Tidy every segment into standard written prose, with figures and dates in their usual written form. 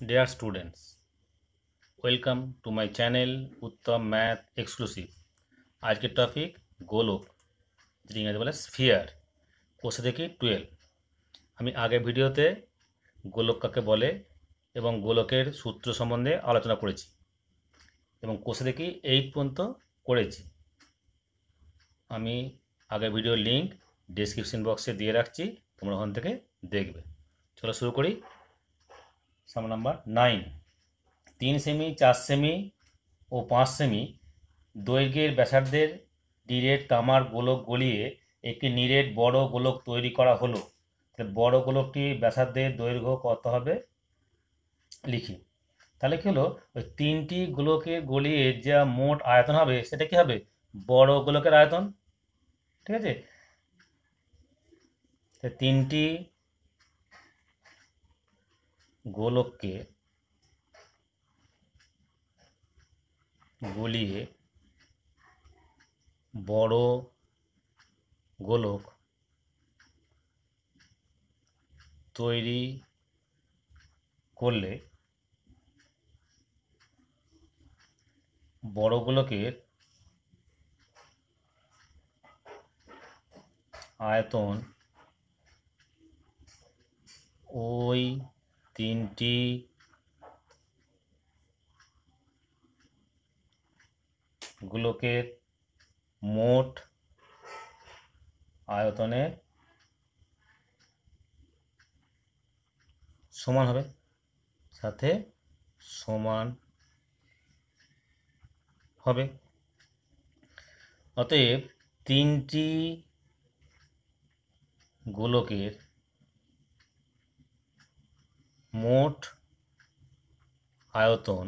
Dear students, welcome to my channel उत्तम math exclusive. आज के टॉपिक गोलक, যেটি ইংরেজি বলে স্ফিয়ার, কোষে দেখি 12। আমি আগের ভিডিওতে গোলক কাকে বলে এবং গোলকের সূত্র সম্বন্ধে আলোচনা করেছি এবং কোষে দেখি 8 পর্যন্ত করেছি। আমি আগের ভিডিওর লিঙ্ক ডেসক্রিপশন বক্সে দিয়ে রাখছি, তোমরা ওখান থেকে দেখবে। চলো শুরু করি। সম নাম্বার 9। 3 সেমি, 4 সেমি ও 5 সেমি দৈর্ঘ্যের ব্যাসার্ধের নিরেট তামার গোলক গলিয়ে একটি নিরেট বড় গোলক তৈরি করা হলো। তাহলে বড় গোলকটি ব্যাসার্ধের দৈর্ঘ্য কত হবে লিখি। তাহলে কি হলো, ওই তিনটি গোলকে গলিয়ে যা মোট আয়তন হবে সেটা কি হবে, বড় গোলকের আয়তন। ঠিক আছে, তিনটি গোলককে গলিয়ে বড় গোলক তৈরি করলে বড় গোলকের আয়তন ওই তিনটি গোলকের মোট আয়তনের সমান হবে, সাথে সমান হবে। অতএব তিনটি গোলকের মোট আয়তন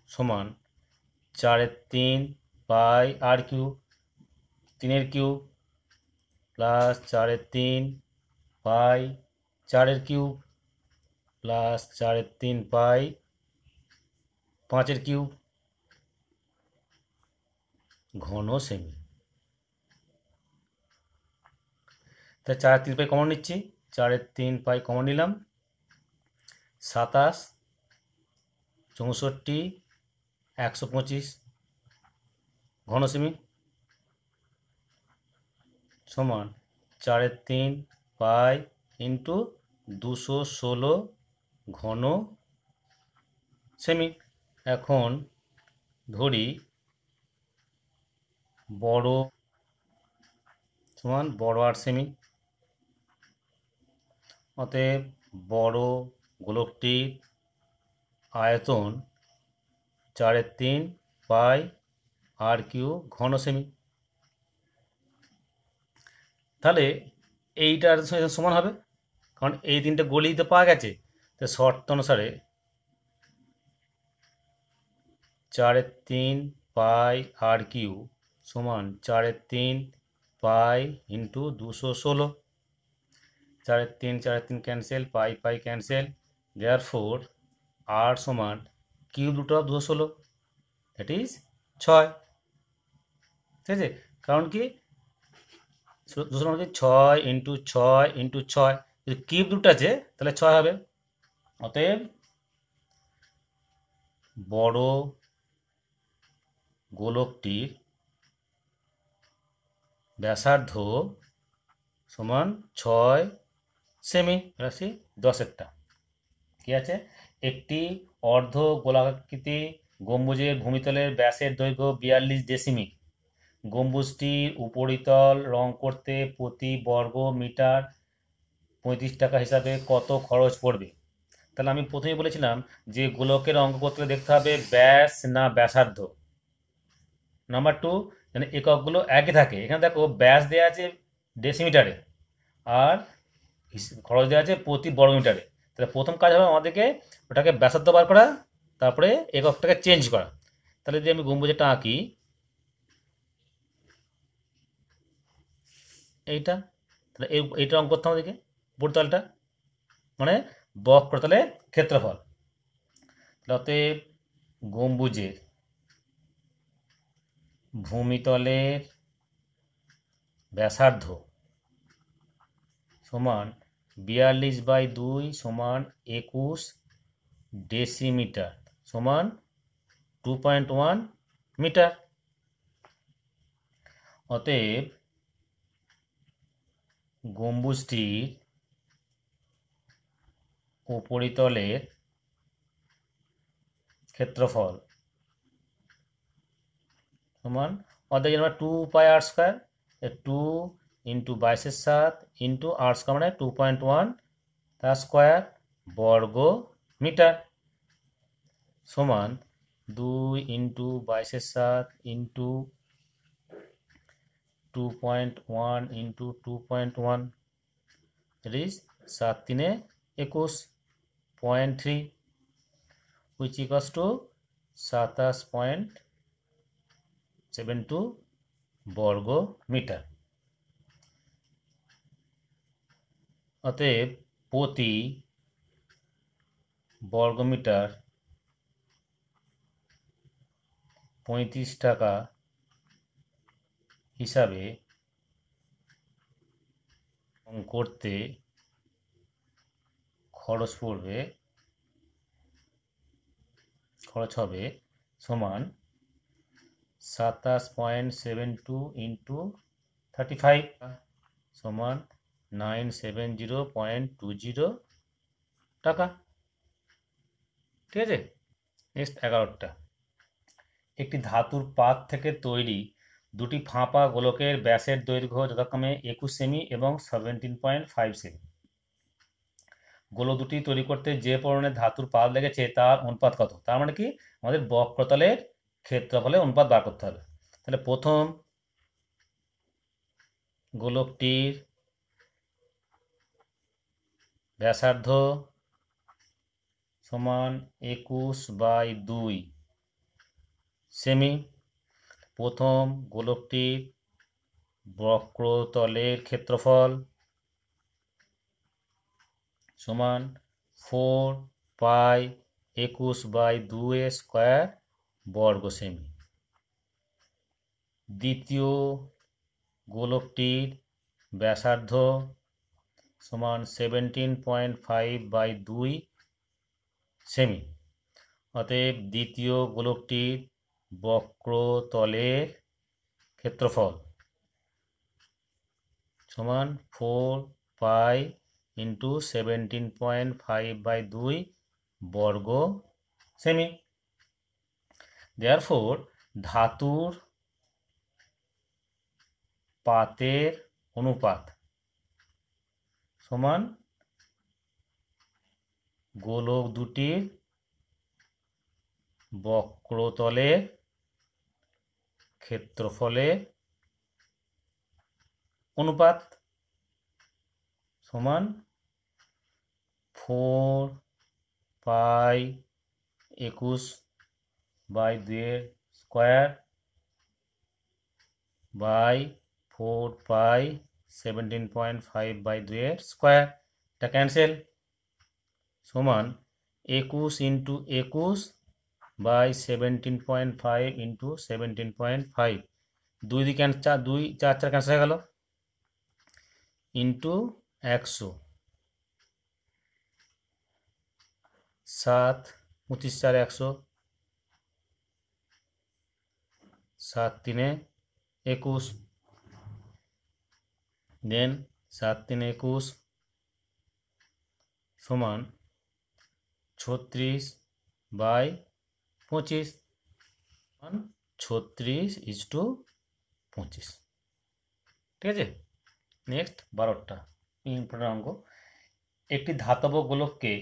সমান 4/3 পাই আর কিউব, 3 কিউব প্লাস 4/3 পাই 4 কিউব প্লাস 4/3 পাই 5 কিউব ঘন সেমি। তাই 4/3 পাই কমন নিচ্ছি, 4/3 পাই কমন নিলাম, 27, 64, 125 ঘন সেমি সমান 4/3 পাই ইন্টু 216 ঘন সেমি। এখন ধরি বড় সমান বড় 8 সেমি। অতএব বড় গোলকটির আয়তন 4/3 পাই আর কিউব ঘন সেমি। তাহলে এইটার সমান হবে, কারণ এই তিনটে গলিতে পাওয়া গেছে। তো শর্ত অনুসারে 4/3 পাই আর কিউব সমান 4/3 pi into 216। 4/3 4/3 cancel, pi pi cancel, therefore r সমান cube root of 216, that is 6। ঠিক আছে, কারণ কি 216 6 ইন্টু 6 ইন্টু 6, যদি কিউব রুট আছে তাহলে 6 হবে। অতএব বড় গোলকটির ব্যাসার্ধ সমান 6 সেমি। রাশি 10-এরটা কি আছে, একটি অর্ধ গোলাকৃতি গম্বুজের ভূমিতলের ব্যাসের দৈর্ঘ্য 42 ডেসিমিল। গম্বুজটির উপরিতল রং করতে প্রতি বর্গ মিটার 35 টাকা হিসাবে কত খরচ পড়বে। তাহলে আমি প্রথমেই বলেছিলাম যে গোলকের অঙ্ক করতে দেখতে হবে ব্যাস না ব্যাসার্ধ। নাম্বার 2, যেন এককগুলো একই থাকে। এখানে দেখো ব্যাস দেওয়া আছে ডেসিমিটারে আর খরচ দেওয়া আছে প্রতি বর্গ মিটারে। তাহলে প্রথম কাজ হবে আমাদেরকে ওটাকে ব্যাসার্ধ বার করা, তারপরে এককটাকে চেঞ্জ করা। তাহলে যদি আমি গম্বুজটা আঁকি এইটা, তাহলে এইটা অঙ্ক করতে আমাদেরকে উপরতলটা মানে বক্রতলের ক্ষেত্রফল। অতএব গম্বুজের ভূমিতলের ব্যাসার্ধ সমান 42/2 সমান 21 ডেসিমিটার সমান 2.1 মিটার। অতএব গম্বুজটির উপরিতলের ক্ষেত্রফল সমান, অর্থাৎ আমরা 2πr², 2 ইন্টু 22/7 ইন্টু r² মানে 2.1 তার স্কোয়ার বর্গ মিটার সমান 2 into 22/7 into 2.1 into 2.1, that is 7×3 = 0.3, which equals to 27.72 বর্গ মিটার। অতএব প্রতি বর্গমিটার 35 টাকা হিসাবে করতে খরচ হবে সমান 27.72 ইন্টু 35 সমান 970.20 টাকা। ঠিক আছে, নেক্সট 11টা। একটি ধাতুর পাত থেকে তৈরি দুটি ফাঁপা গোলকের ব্যাসের দৈর্ঘ্য যথাক্রমে 21 সেমি এবং 17.5 সেমি। গোলক দুটি তৈরি করতে যে পরিমাণে ধাতুর পাত লেগেছে তার অনুপাত কত? তার মানে কি, আমাদের বক্রতলের ক্ষেত্রফলের অনুপাত বার করতে হবে। তাহলে প্রথম গোলকটির ব্যাসার্ধ সমান 21/2 সেমি। প্রথম গোলকটির বক্রতলের ক্ষেত্রফল সমান 4π21/2 বর্গ সেমি। দ্বিতীয় গোলকটির ব্যাসার্ধ সমান 17.5/2 সেমি। অতএব দ্বিতীয় গোলকটির বক্রতলের ক্ষেত্রফল সমান 4π ইন্টু 17.5/2 বর্গ সেমি। দেয়ারফোর ধাতুর পাতের অনুপাত সমান গোলক দুটির বক্রতলের ক্ষেত্রফলের অনুপাত সমান 4π21/2 বাই 4π17.5/2 স্কোয়ার, এটা ক্যান্সেল সমান 21 ইন্টু 21/17.5 ইন্টু 17.5, 2 দিকে 2 4 4 ক্যান্সেল হয়ে গেল ইন্টু 100, 7 25 4 100, 7 3 21, দেন 7 3 21 সমান 36/25, 36:25। ঠিক আছে, নেক্সট 12টা ইম্পর্টেন্ট অঙ্ক। একটি ধাতব গোলককে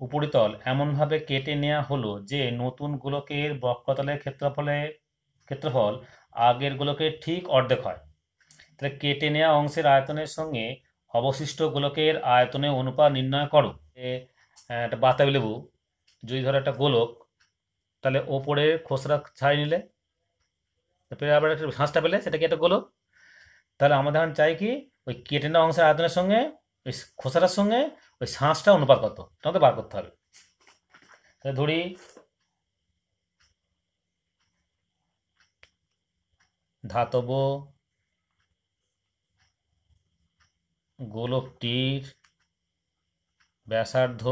উপরিতল এমনভাবে কেটে নেওয়া হলো যে নতুন গোলকের বক্রতলের ক্ষেত্রফল আগের গোলকের ঠিক অর্ধেক হয়। তাহলে কেটে নেওয়া অংশের আয়তনের সঙ্গে অবশিষ্ট গোলকের আয়তনের অনুপাত নির্ণয় করো। একটা বাতাবি লেবু যদি ধরো একটা গোলক, তাহলে ওপরে খোসরা ছাড়িয়ে নিলে আবার একটা শাঁসটা পেলে সেটা কি একটা গোলক। তাহলে আমাদের এখন চাই কি, ওই কেটে নেওয়া অংশের আয়তনের সঙ্গে ওই খোসাটার সঙ্গে ওই শাঁসটা অনুপাত কত, এটা বার করতে হবে। তাহলে ধরি ধাতব গোলকটির ব্যাসার্ধ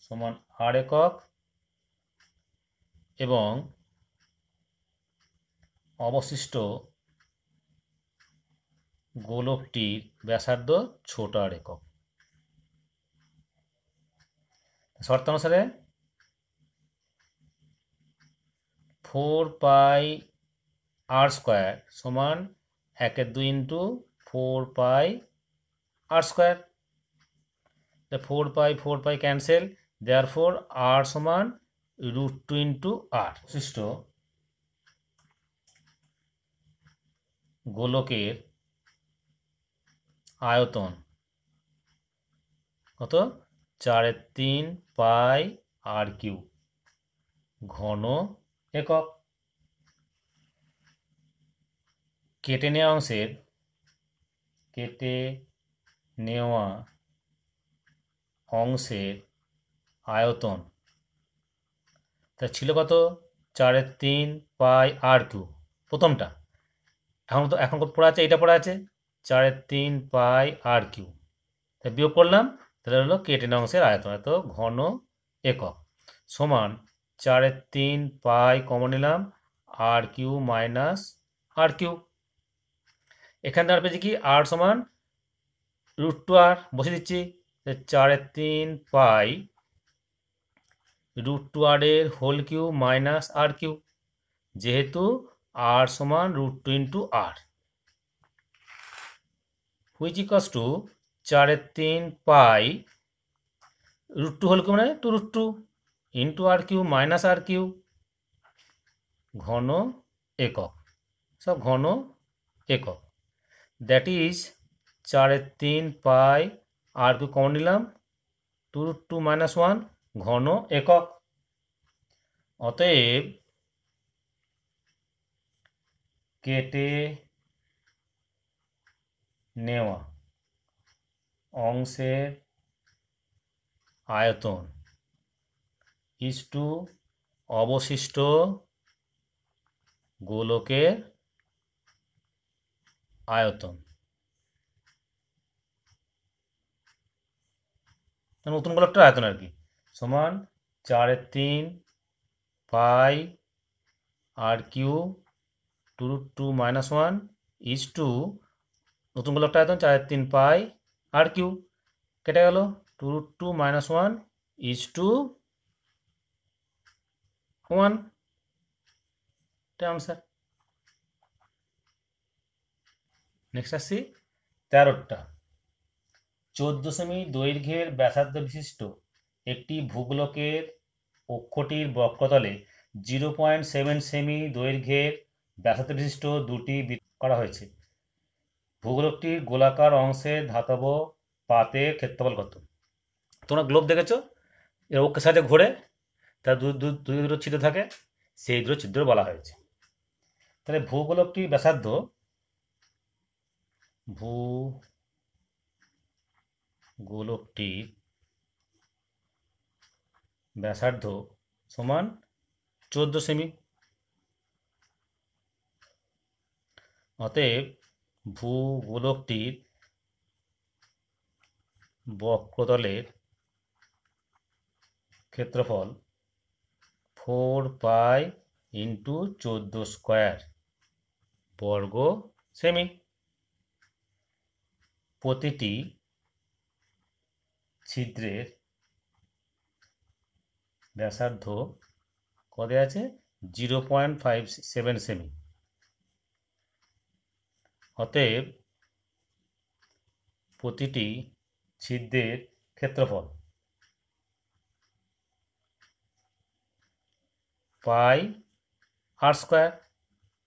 সমান r একক এবং অবশিষ্ট গোলকটির ব্যাসার্ধ ছোট r একক। শর্ত অনুসারে 4πr² সমান 1/2 into 4πr²। 4π cancel, therefore r সমান √2 ইন্টু r। অবশিষ্ট গোলকের আয়তন কত? 4/3πr³ ঘন একক। কেটে নেওয়া অংশের আয়তন তা ছিল কত? 4/3πr³ প্রথমটা। এখন পড়া আছে, এইটা পড়া আছে 4/3πr³। তাই বিয়োগ করলাম, তাহলে হলো কেটে নেওয়া অংশের আয়তন এত ঘন একক সমান 4/3π কমন নিলাম, r³ মাইনাস r³। এখান থেকে পেয়েছি কি r সমান √2r, বসে দিচ্ছি। 4/3π √2r এর হোল কিউব মাইনাস r³, যেহেতু r সমান √2 into r, which equals to 4/3π √2 whole cube মানে 2√2 ইন্টু r³ মাইনাস r³ ঘন একক, সব ঘন একক। দ্যাট ইজ 4/3π r³ কমন নিলাম, 2√2 মাইনাস 1 ঘন একক। অতএব কেটে নেওয়া অংশের আয়তন ইজ টু অবশিষ্ট গোলকের আয়তন। নতুন গোলকটার আয়তন আর কি, সমান 4/3π r³ 2√2 মাইনাস 1 ইজ টু নতুন গোলকটার আয়তন 4/3π r³, কেটে গেল 2√2 মাইনাস 1 ইজ টু 1। এটা আনসার। নেক্সট আসছি 13টা। 14 সেমি দৈর্ঘ্যের ব্যাসার্ধ বিশিষ্ট একটি ভূগোলকের অক্ষটির বক্রতলে 0.7 সেমি দৈর্ঘ্যের ব্যাসার্ধ বিশিষ্ট দুটি বৃত্ত করা হয়েছে। ভূগোলকটির গোলাকার অংশের ধাতব পাতের ক্ষেত্রফল কত? তোমরা গ্লোব দেখেছো, এর অক্ষের সাথে ঘোরে, তার দুটো ছিদ্র থাকে, সেই দুটো ছিদ্র বলা হয়েছে। তাহলে ভূগোলকটির ব্যাসার্ধ, ভূগোলকটির ব্যাসার্ধ সমান 14 সেমি। অতএব ভূগোলকটির বক্রতলের ক্ষেত্রফল 4π ইন্টু 14² বর্গ সেমি। প্রতিটি ছিদ্রের ব্যাসার্ধ কত আছে? 0.57 সেমি। অতএব প্রতিটি ছিদ্রের ক্ষেত্রফল পাই r²,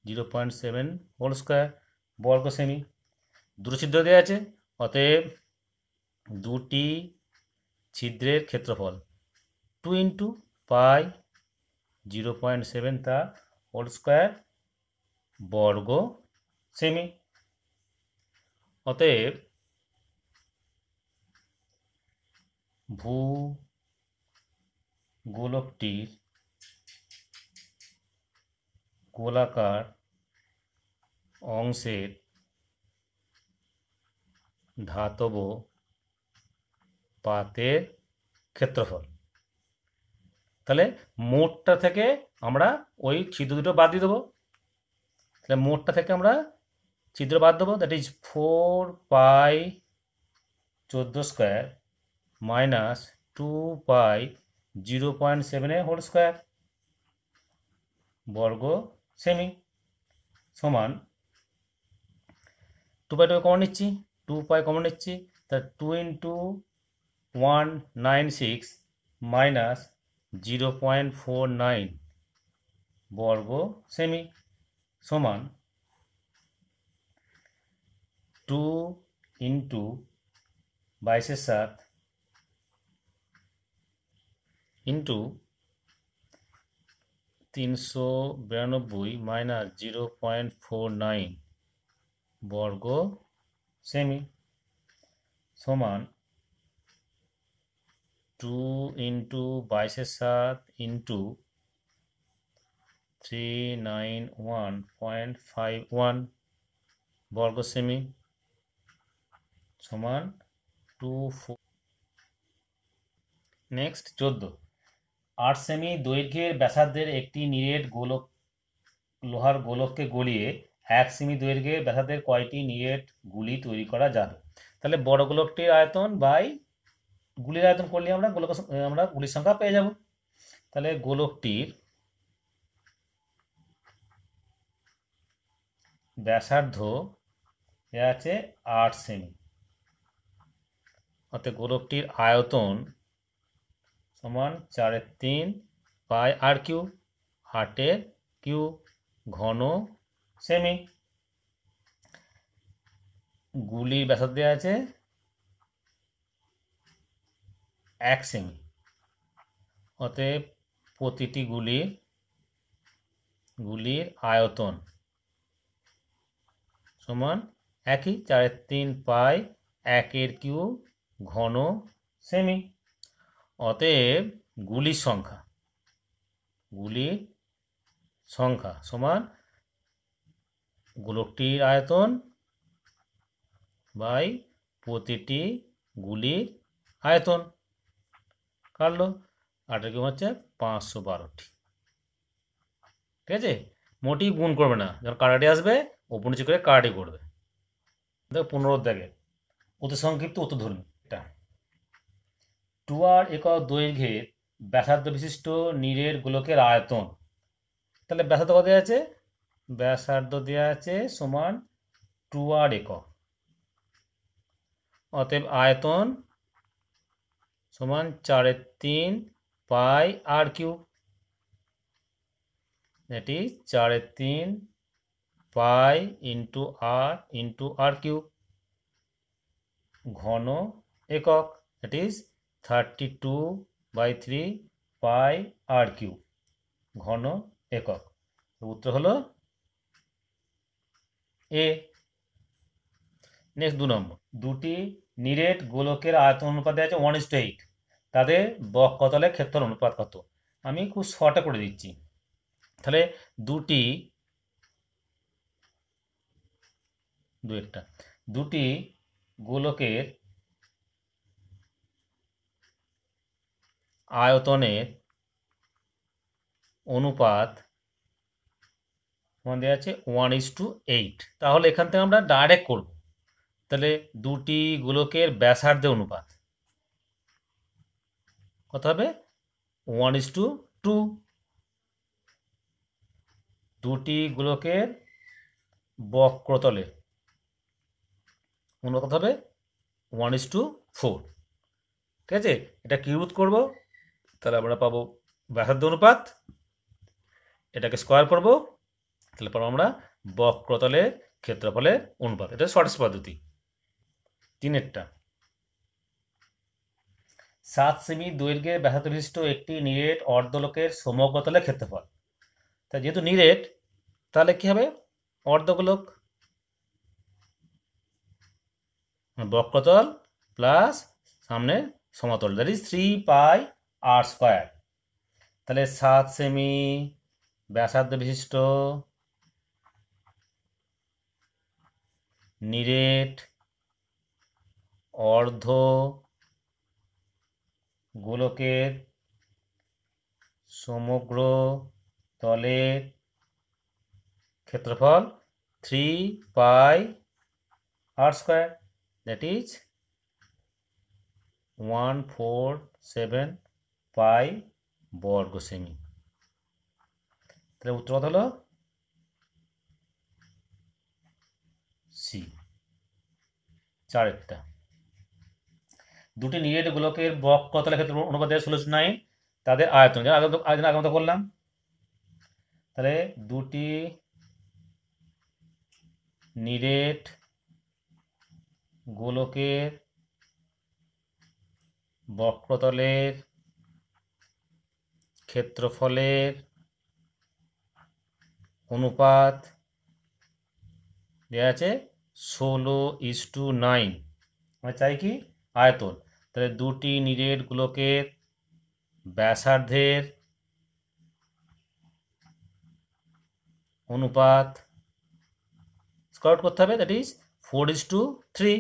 0.7 হোল স্কোয়ার বর্গ সেমি। দুটো ছিদ্র দেওয়া আছে, অতএব দুটি ছিদ্রের ক্ষেত্রফল 2 ইন্টু পাই 0.7 তা হোল স্কোয়ার বর্গ সেমি। অতএব ভূগোলকটির গোলাকার অংশের ধাতব পাতের ক্ষেত্রফল। তাহলে মোটটা থেকে আমরা ওই ছিদ্র দুটো বাদ দিয়ে দেবো। তাহলে মোটটা থেকে আমরা ছিদ্র বাদ দেবো, that is 4π14 minus 2π0.7 whole square বর্গ সেমি সমান 2π কমন নিচ্ছি, 2π কমন নিচ্ছি, তা 2 × 196 মাইনাস 0.49 বর্গ সেমি সমান 2 × 22 ইন্টু 392 মাইনাস 0.49 বর্গ সেমি সমান 2 × 22 ইন্টু 391.51 বর্গ সেমি সমান 24। নেক্সট 14, 8 সেমি দৈর্ঘ্যের ব্যাসার্ধের একটি নিরেট গোলক লোহার গোলককে গলিয়ে 1 সেমি দৈর্ঘ্যের ব্যাসার্ধের কয়টি নিরেট গুলি তৈরি করা যাবে। তাহলে বড় গোলকটির আয়তন বাই গুলির আয়তন করলে আমরা গুলির সংখ্যা পেয়ে যাব। তাহলে গোলকটির ব্যাসার্ধ আছে 8 সেমি, অর্থাৎ গোলকটির আয়তন সমান 4/3 πr কিউব, 8 কিউব ঘন সেমি। গুলির ব্যাসার্ধ আছে 1 সেমি, অতএব প্রতিটি গুলির আয়তন সমান একই 4/3 কিউব ঘন সেমি। অতএব গুলির সংখ্যা সমান গোলকটির আয়তন বাই প্রতিটি গুলির আয়তন। কাটলো 8 কিউব হচ্ছে 512টি। ঠিক আছে, মোটেই গুণ করবে না, যখন কাটাটি আসবে ওপর নিচে করে কাটাটি করবে। দেখো 15 দেখে অতি সংক্ষিপ্ত উত্তরধর্মী। এটা 2r একক দৈর্ঘ্যের ব্যাসার্ধ বিশিষ্ট নিরেট গোলকের আয়তন। তাহলে ব্যাসার্ধ কত দেওয়া আছে? ব্যাসার্ধ দেওয়া আছে সমান 2r একক, অতএব আয়তন সমান 4/3 cube, that is 4/3 × r cube ঘন একক, that is 32/3 πr কিউব ঘন একক। উত্তর হলো এ। নেক্সট 2 নম্বর, দুটি নিরেট গোলকের আয়তন অনুপাত আছে 1:8, তাদের বক্ষতলের ক্ষেত্রফল অনুপাত কত? আমি খুব শর্টে করে দিচ্ছি। তাহলে দুটি গোলকের আয়তনের অনুপাত আমাদের আছে 1:8। তাহলে এখান থেকে আমরা ডাইরেক্ট করব। তাহলে দুটি গোলকের ব্যাসার্ধের অনুপাত কত হবে? 1:2। দুটি গোলকের বক্রতলের অনুপাত হবে 1:4। ঠিক আছে, এটা কিউব করব, তাহলে আমরা পাবো ব্যাসার্ধ অনুপাত, এটাকে স্কোয়ার করব, তাহলে পাবো আমরা বক্রতলের ক্ষেত্রফলের অনুপাত। এটা শর্টেস্ট পদ্ধতি। 3 7 সেমি দৈর্ঘ্যের ব্যাসার্ধ বিশিষ্ট একটি নিরেট অর্ধলোকের সমগ্রতলের ক্ষেত্রফল। তা যেহেতু নিরেট, তাহলে কি হবে? অর্ধগোলক বক্রতল প্লাস সামনে সমতল, দ্যাট ইজ 3πr²। তাহলে 7 সেমি ব্যাসার্ধ বিশিষ্ট নিরেট অর্ধ গোলকের সমগ্র তলের ক্ষেত্রফল 3πr², দ্যাট ইজ 147 পাই বর্গ সেমি। তাহলে উত্তর কত হলো? সি, 4 দুটি নিরেট গোলকের বক্রতলের ক্ষেত্রে অনুপাত দেওয়া 16/9, তাদের আয়তন আগে মতো করলাম। তাহলে দুটি নিরেট গোলকের বক্রতলের ক্ষেত্রফলের অনুপাত দেওয়া আছে 16:9। আমরা চাই কি? আয়তন। তাহলে দুটি নিরেট গোলকের ব্যাসার্ধের অনুপাত স্কোয়ার করতে হবে, দ্যাট ইজ 4:3।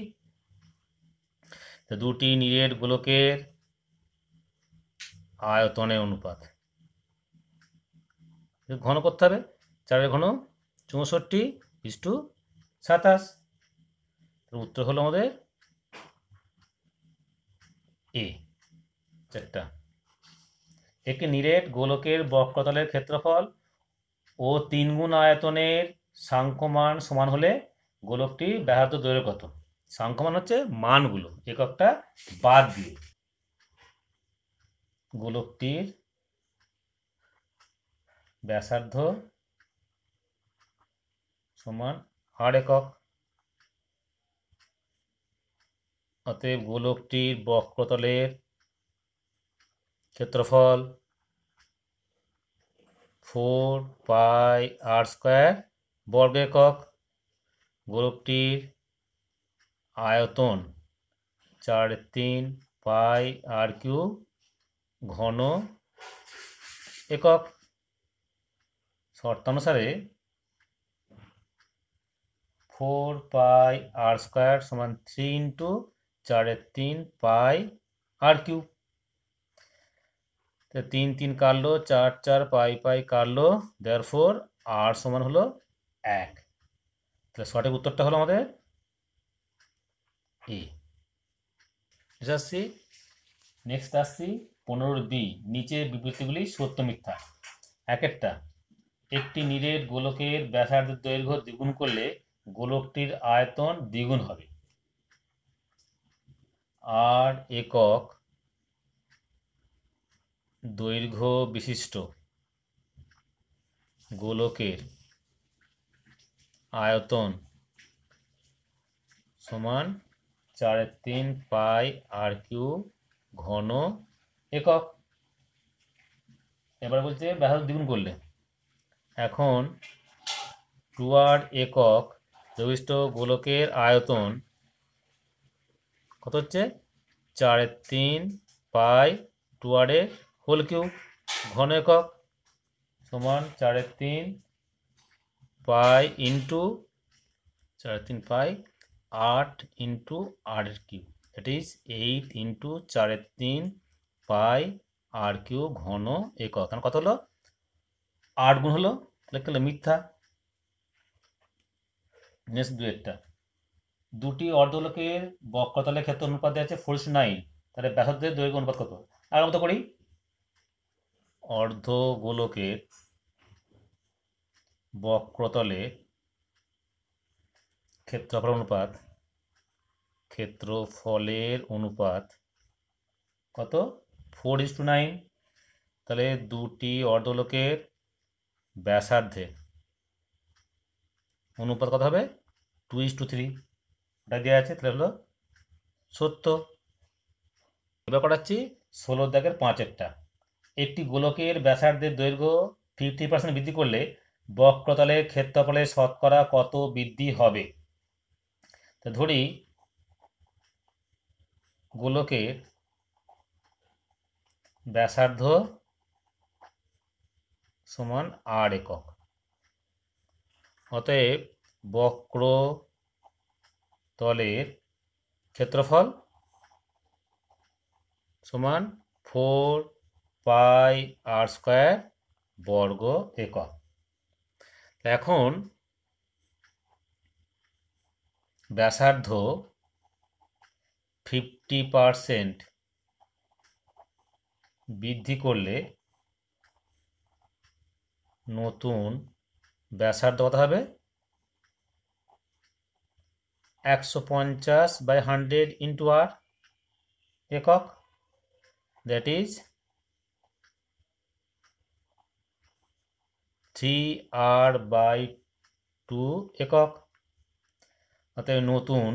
দুটি নিরেট গোলকের আয়তনের অনুপাত ঘন করতে হবে, 4 ঘন 64:27। উত্তর হলো আমাদের এ, 4টা। একটি নিরেট গোলকের বক্রতলের ক্ষেত্রফল ও 3 গুণ আয়তনের সাংখ্যমান সমান হলে গোলকটির ব্যাসার্ধ দৈর্ঘ্য কত? সাংখ্যমান হচ্ছে মানগুলো, এককটা বাদ দিয়ে। গোলকটির ব্যাসার্ধ সমান r একক, অতএব গোলকটির বক্রতলের ক্ষেত্রফল 4πr² বর্গ একক। গোলকটির আয়তন 4/3πr³ ঘন একক। শর্তানুসারে 4πr² সমান 3 × 4/3πr³। 3 3 কাটলো, 4 4 পাই কাটলো, দেয়ারফর r সমান হলো 1। তাহলে সঠিক উত্তরটা হলো আমাদের এ। আসছি নেক্সট আসছি 15b, নিচে বিবৃতিগুলি সত্য মিথ্যা। একটি নিরেট গোলকের ব্যাসার্ধের দৈর্ঘ্য দ্বিগুণ করলে গোলকটির আয়তন দ্বিগুণ হবে। r একক দৈর্ঘ্য বিশিষ্ট গোলকের আয়তন সমান 4/3πr³ ঘন একক। এবার বলছে ব্যাসার্ধ দ্বিগুণ করলে, এখন 2r একক বিশিষ্ট গোলকের আয়তন কত হচ্ছে? 4/3π2r হোল কিউব ঘন একক সমান 4/3π into 4/3π 8 into r³ that is 8 into 4/3πr³ ঘন একক। এখন কত হলো? 8 গুণ হলো, লিখতে হলো মিথ্যা। নেক্সট দুটি অর্ধগোলকের বক্রতলের ক্ষেত্র অনুপাত দেওয়া আছে 4:9, তাহলে ব্যাসার্ধের দৈর্ঘ্য অনুপাত কত? আগের মতো করি। অর্ধগোলকের বক্রতলের ক্ষেত্রফলের অনুপাত কত? 4:9। তাহলে দুটি অর্ধগোলকের ব্যাসার্ধের অনুপাত কত হবে? 2:3। ওটা দেওয়া আছে, তাহলে হলো সত্য। এবার করাচ্ছি 16 দাগের 5-এরটা। একটি গোলকের ব্যাসার্ধের দৈর্ঘ্য 50% বৃদ্ধি করলে বক্রতলের ক্ষেত্রফলের শতকরা কত বৃদ্ধি হবে? তো ধরি গোলকের ব্যাসার্ধ সমান r একক, অতএব বক্রতলের ক্ষেত্রফল সমান 4πr² বর্গ একক। এখন ব্যাসার্ধ 50% বৃদ্ধি করলে নতুন ব্যাসার্ধ কত হবে? 150/100 ইন্টু আর একক, দ্যাট ইজ 3r/2 একক। অতএব নতুন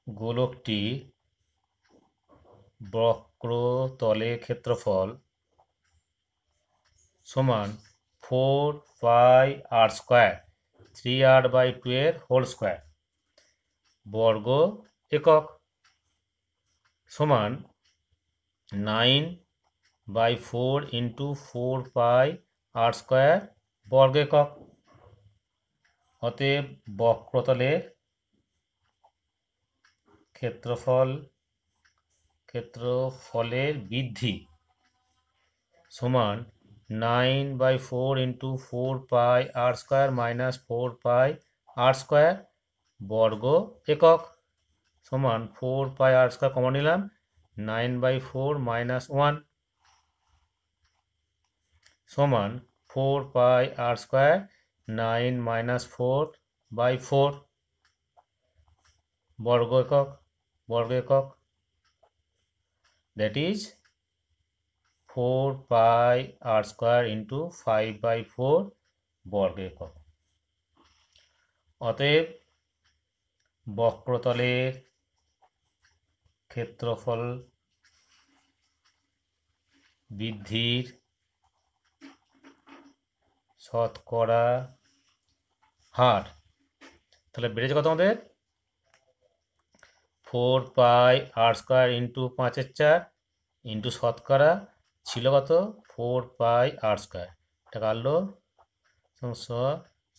গোলকটি বক্রতলের ক্ষেত্রফল সমান 4πr², 3r/2 এর হোল স্কোয়ার বর্গ একক সমান 9/4 ইন্টু 4πr² বর্গ একক। অতএব বক্রতলের ক্ষেত্রফলের বৃদ্ধি সমান 9/4 ইন্টু 4πr² মাইনাস 4πr² বর্গ একক সমান 4πr² কমন নিলাম, 9/4 মাইনাস 1 সমান 4πr², 9 মাইনাস 4/4 বর্গ একক, দ্যাট ইজ 4πr² ইন্টু 5/4 বর্গ একক। অতএব বক্রতলের ক্ষেত্রফল বৃদ্ধির শতকরা হার তাহলে বেড়েছে কত আমাদের? 4πr² ইন্টু 5/4 ইন্টু শতকরা ছিল কত? 4πr², এটা কাটলো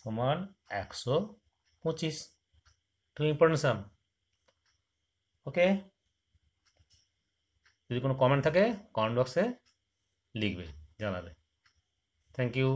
সমান 125। টু ইম্পর্টেন্ট সাম। ওকে, যদি কোনো কমেন্ট থাকে কমেন্ট বক্সে লিখবে, জানাবে। Thank you.